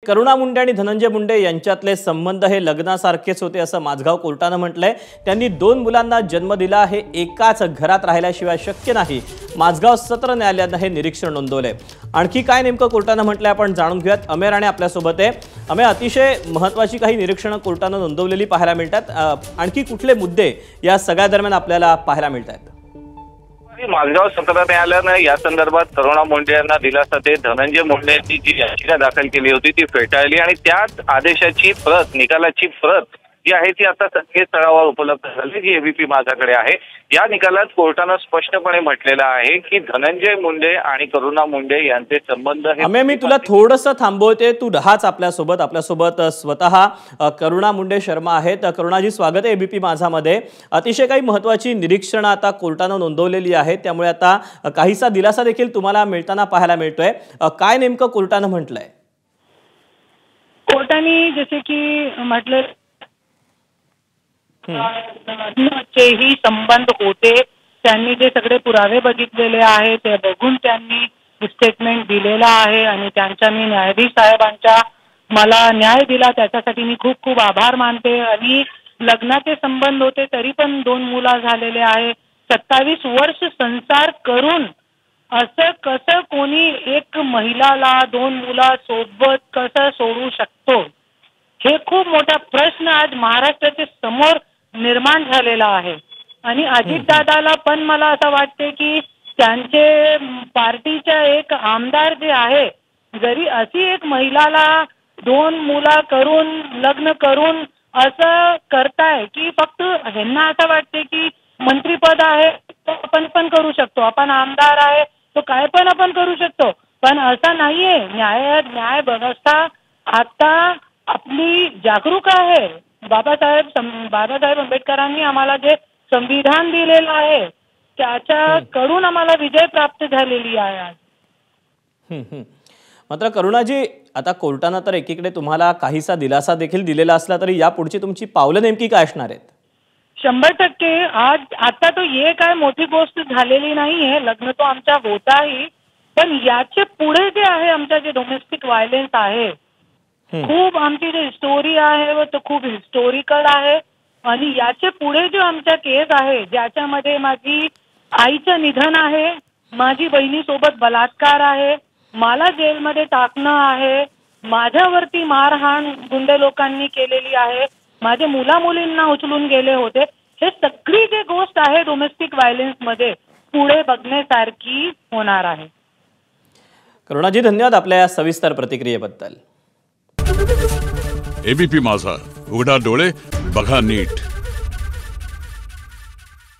करुणा मुंडे आणि धनंजय मुंडे यांच्यातले संबंध हे लग्नासारखेच होते असं माझगाव कोर्टानं म्हटलंय। त्यांनी 2 मुलांना जन्म दिला, हे एकाच घरात राहिल्याशिवाय शक्य नाही। माझगाव सत्र न्यायालयानं हे निरीक्षण नोंदवलंय। आणखी काय नेमकं कोर्टानं म्हटलंय आपण जाणून घेऊयात। अमेय राणे आपल्या सोबत आहे। अमेय, अतिशय महत्त्वाची काही निरीक्षणं कोर्टानं नोंदवलेली पाहायला मिळतात। आणखी कुठले मुद्दे या सगळ्या दरम्यान आपल्याला पाहायला मिळतात? माझगाव सत्र न्यायालयानं या संदर्भात करुणा मुंडे यांना दिलासा देत धनंजय मुंडे यांनी जी याचिका दाखल केली होती ती फेटाळली आणि त्याच आदेशाची प्रत, निकालाची प्रत जी आहे ती आता संकेतस्थळावर उपलब्ध झाली, जी एबीपी माझाकडे आहे। या निकालात कोर्टानं स्पष्टपणे म्हटलेलं आहे की धनंजय मुंडे आणि करुणा मुंडे यांचे संबंध हे। अमेय, मी तुला थोडंसं थांबवते, तू राहाच आपल्यासोबत स्वतः करुणा मुंडे शर्मा आहेत। करुणाजी, स्वागत आहे एबीपी माझामध्ये। अतिशय काही महत्त्वाची निरीक्षणं आता कोर्टानं नोंदवलेली आहेत, त्यामुळे आता काहीसा दिलासा देखील तुम्हाला मिळताना पाहायला मिळतोय। काय नेमकं कोर्टानं म्हटलंय? कोर्टाने जसे की म्हटलं ही संबंध होते, त्यांनी जे सगळे पुरावे बघितलेले आहे ते बघून त्यांनी स्टेटमेंट दिलेला आहे आणि त्यांच्या मी न्यायाधीश साहेबांच्या मला न्याय दिला त्याच्यासाठी मी खूप खूप आभार मानते। आणि लग्नाचे संबंध होते तरी पण 2 मुलं झालेले आहे। 27 वर्ष संसार करून असं कसं कोणी एक महिलाला 2 मुलासोबत कसं सोडू शकतो, हे खूप मोठा प्रश्न आज महाराष्ट्राच्या समोर निर्माण झालेला आहे। आणि अजितदादाला पण मला असं वाटते की त्यांचे पार्टीच्या एक आमदार जे आहे, जरी अशी एक महिलाला 2 मुलं करून लग्न करून असं करताय की फक्त ह्यांना असं वाटते की मंत्रीपद आहे तो आपण पण करू शकतो, आपण आमदार आहे तो काय पण आपण करू शकतो, पण असं नाहीये। न्याय व्यवस्था आता आपली जागरूक आहे। बाबासाहेब आंबेडकरांनी आम्हाला जे संविधान दिलेलं आहे त्याच्याकडून आम्हाला विजय प्राप्त झालेली आहे आज। मात्र करुणाजी, आता कोर्टानं तर एकीकडे तुम्हाला काहीसा दिलासा देखील दिलेला असला तरी या पुढची तुमची पावलं नेमकी काय असणार आहेत? 100% आज आता तो ये काय मोठी गोष्ट झालेली नाहीये, लग्न तो आमच्या होताही, पण याचे पुढे जे आहे आमच्या जे डोमेस्टिक व्हायलेन्स आहे, खूप आमची जी स्टोरी आहे व तो खूप हिस्टोरिकल आहे। आणि याचे पुढे जो आमच्या केस आहे ज्याच्यामध्ये माझी आईचं निधन आहे, माझी बहिणीसोबत बलात्कार आहे, मला जेलमध्ये टाकणं आहे, माझ्यावरती मारहाण गुंडे लोकांनी केलेली आहे, माझे मुलींना उचलून गेले होते, हे सगळी जे गोष्ट आहे डोमेस्टिक व्हायलेन्स मध्ये पुढे बघण्यासारखी होणार आहे। करुणाजी, धन्यवाद आपल्या सविस्तर प्रतिक्रियेबद्दल। एबीपी माझा, उघडा डोळे बघा नीट।